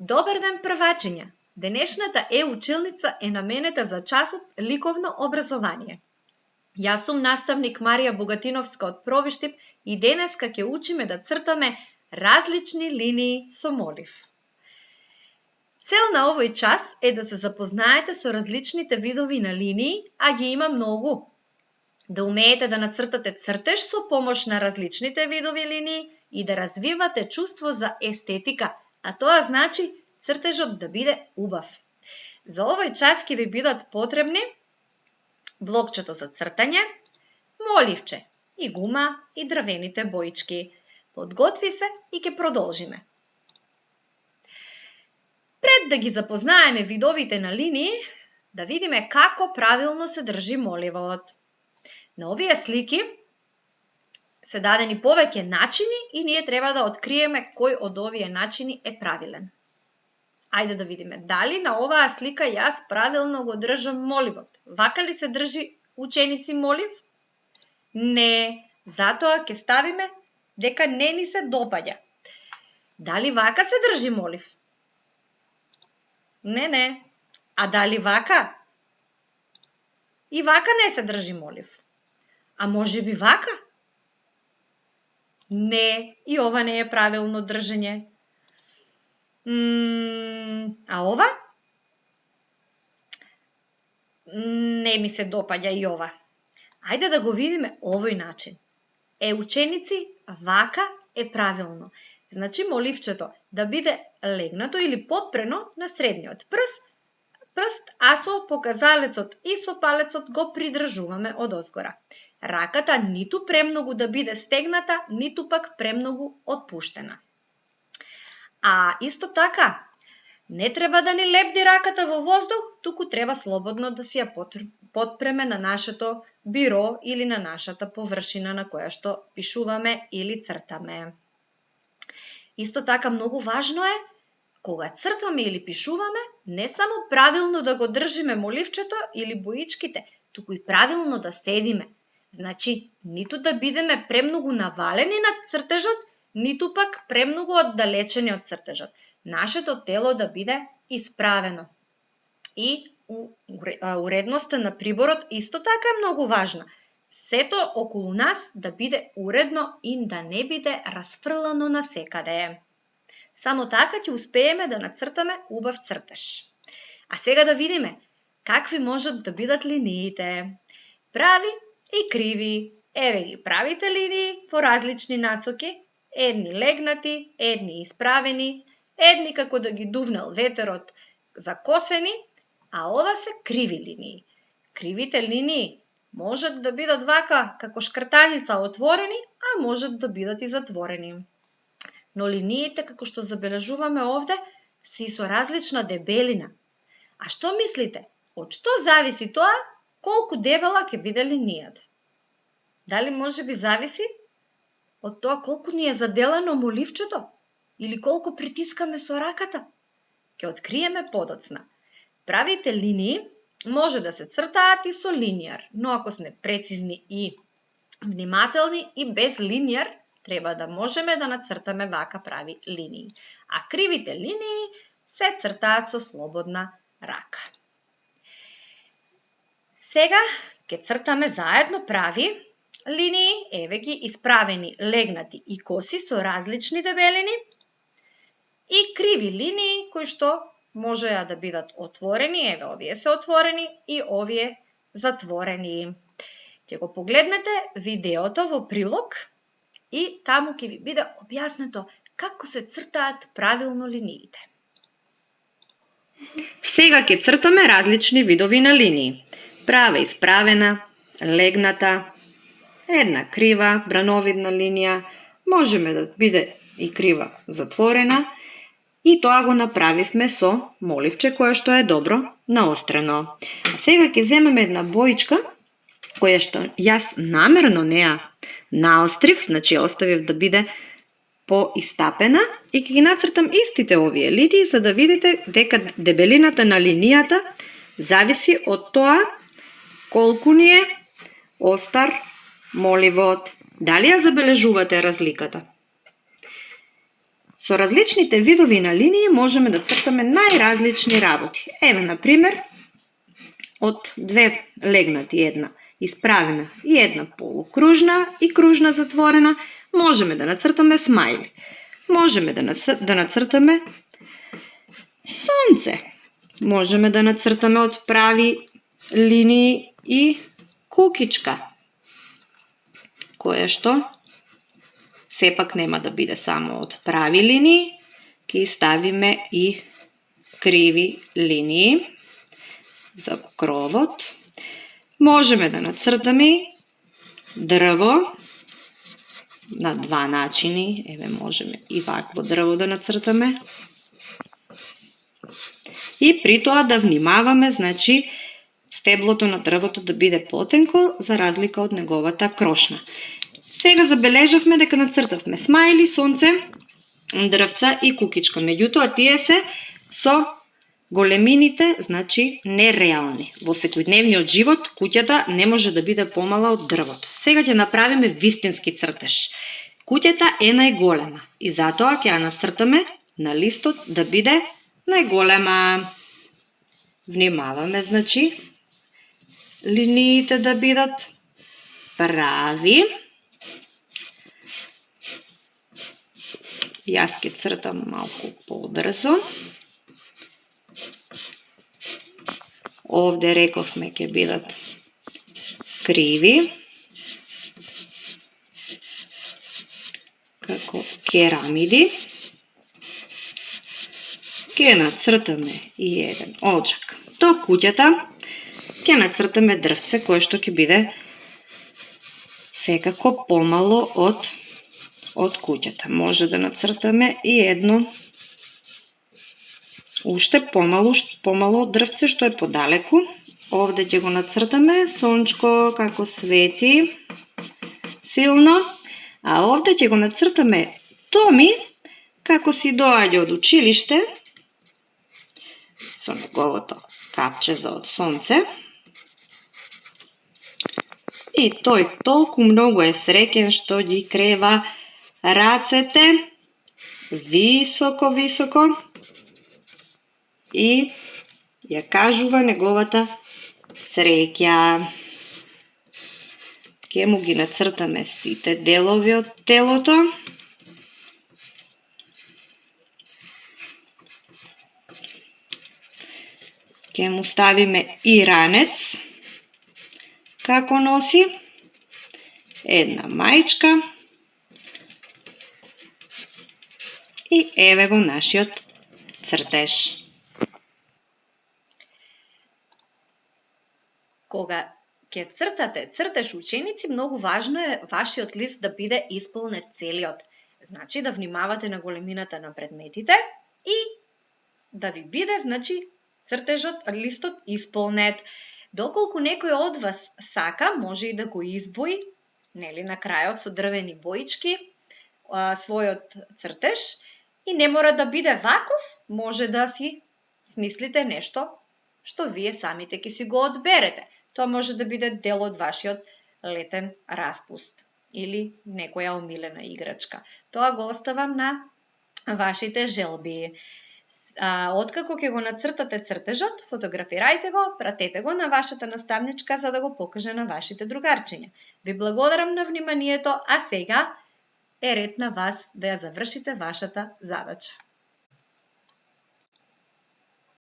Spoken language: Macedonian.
Добар ден, првачиња! Денешната училница е наменета за часот ликовно образование. Јас сум наставник Марија Богатиновска од Пробиштип и денеска ќе учиме да цртаме различни линии со молив. Цел на овој час е да се запознаете со различните видови на линии, а ги има многу. Да умеете да нацртате цртеж со помош на различните видови линии и да развивате чувство за естетика, а тоа значи цртежот да биде убав. За овој час ќе ви бидат потребни блокчето за цртање, моливче и гума и дрвените боички. Подготви се и ќе продолжиме. Пред да ги запознаеме видовите на линии, да видиме како правилно се држи моливот. На овие слики се дадени повеќе начини и ние треба да откриеме кој од овие начини е правилен. Ајде да видиме дали на оваа слика јас правилно го држам моливот. Вака ли се држи ученици молив? Не, затоа ќе ставиме дека не ни се допаѓа. Дали вака се држи молив? Не. А дали вака? И вака не се држи молив. А може би вака? Не, и ова не е правилно држење. А ова? Не ми се допаѓа и ова. Ајде да го видиме овој начин. Ученици, вака е правилно. Значи моливчето да биде легнато или подпрено на средниот прст, а со показалецот и со палецот го придржуваме одозгора. Раката ниту премногу да биде стегната, ниту пак премногу отпуштена. А исто така, не треба да ни лепди раката во воздух, туку треба слободно да си ја подпреме на нашето биро или на нашата површина на која што пишуваме или цртаме. Исто така многу важно е, кога цртаме или пишуваме, не само правилно да го држиме моливчето или боичките, туку и правилно да седиме. Значи, ниту да бидеме премногу навалени над цртежот, ниту пак премногу оддалечени од цртежот. Нашето тело да биде исправено. И уредноста на приборот исто така е многу важна. Сето околу нас да биде уредно и да не биде расфрлано насекаде. Само така ќе успееме да нацртаме убав цртеж. А сега да видиме какви можат да бидат линиите. Прави и криви. Еве ги правите линии по различни насоки. Едни легнати, едни исправени, едни како да ги дувнал ветерот закосени, а ова се криви линии. Кривите линии можат да бидат вака како шкртаница отворени, а можат да бидат и затворени. Но линиите, како што забележуваме овде, се и со различна дебелина. А што мислите? Од што зависи тоа колку дебела ќе биде линијата? Дали може би зависи од тоа колку ни е заделено моливчето или колку притискаме со раката? Ќе откриеме подоцна. Правите линии може да се цртаат и со линијар, но ако сме прецизни и внимателни и без линијар, треба да можеме да нацртаме вака прави линии. А кривите линии се цртаат со слободна рака. Сега ќе цртаме заедно прави линии, еве ги исправени, легнати и коси со различни дебелини и криви линии кои што можеа да бидат отворени, еве овие се отворени и овие затворени. Ќе го погледнете видеото во прилог и таму ќе ви биде објаснето како се цртаат правилно линиите. Сега ќе цртаме различни видови на линии. Права исправена, легната, една крива, брановидна линија, можеме да биде и крива затворена, и тоа го направивме со моливче кое што е добро наострено. А сега ќе земеме една боичка, која што јас намерно не ја наострив, значи оставив да биде поистапена и ќе ги нацртам истите овие линии за да видите дека дебелината на линијата зависи од тоа колку ни е остар моливот. Дали ја забележувате разликата? Со различните видови на линии можеме да цртаме најразлични работи. Еве, на пример, од две легнати, една исправена и една полукружна и кружна затворена, можеме да нацртаме смајли. Можеме да нацртаме сонце. Можеме да нацртаме од прави линии и кукичка, која што сепак нема да биде само од прави линии, ќе ставиме и криви линии за кровот. Можеме да нацртаме дрво на два начини. Еве, можеме и вакво дрво да нацртаме. И при тоа да внимаваме, значи, стеблото на дрвото да биде потенко, за разлика од неговата крошна. Сега забележавме дека нацртавме смајли, сонце, дрвца и кукичка. Меѓутоа, тие се со големините, значи, нереални. Во секојдневниот живот, куќата не може да биде помала од дрвото. Сега ќе направиме вистински цртеж. Куќата е најголема и затоа ќе ја нацртаме на листот да биде најголема. Внимаваме, значи, линиите да бидат прави. Јас ќе цртам малку побрзо. Овде рековме ќе бидат криви, како керамиди. Ќе нацртаме и еден оджак до куќата. Ќе нацртаме дрвце кое што ќе биде секако помало од куќата. Може да нацртаме и едно уште помало од дрвце што е подалеку. Овде ќе го нацртаме сончко како свети силно, а овде ќе го нацртаме Томи како си доаѓа од училиште со неговото капче за од сонце. И тој толку многу е среќен што ги крева рацете високо и ја кажува неговата среќа. Ке му ги нацртаме сите делови од телото. Ке му ставиме и ранец како носи, една маичка и еве го нашиот цртеж. Кога ќе цртате цртеж ученици, многу важно е вашиот лист да биде исполнет целиот. Значи да внимавате на големината на предметите и да ви биде, значи, цртежот, листот исполнет. Доколку некој од вас сака, може и да го избои, нели, на крајот со дрвени боички, својот цртеж и не мора да биде ваков, може да си смислите нешто што вие самите ќе си го одберете. Тоа може да биде дел од вашиот летен распуст или некоја омилена играчка. Тоа го оставам на вашите желби. Откако ќе го нацртате цртежот, фотографирајте го, пратете го на вашата наставничка за да го покаже на вашите другарчиња. Ви благодарам на вниманието, а сега е ред на вас да ја завршите вашата задача.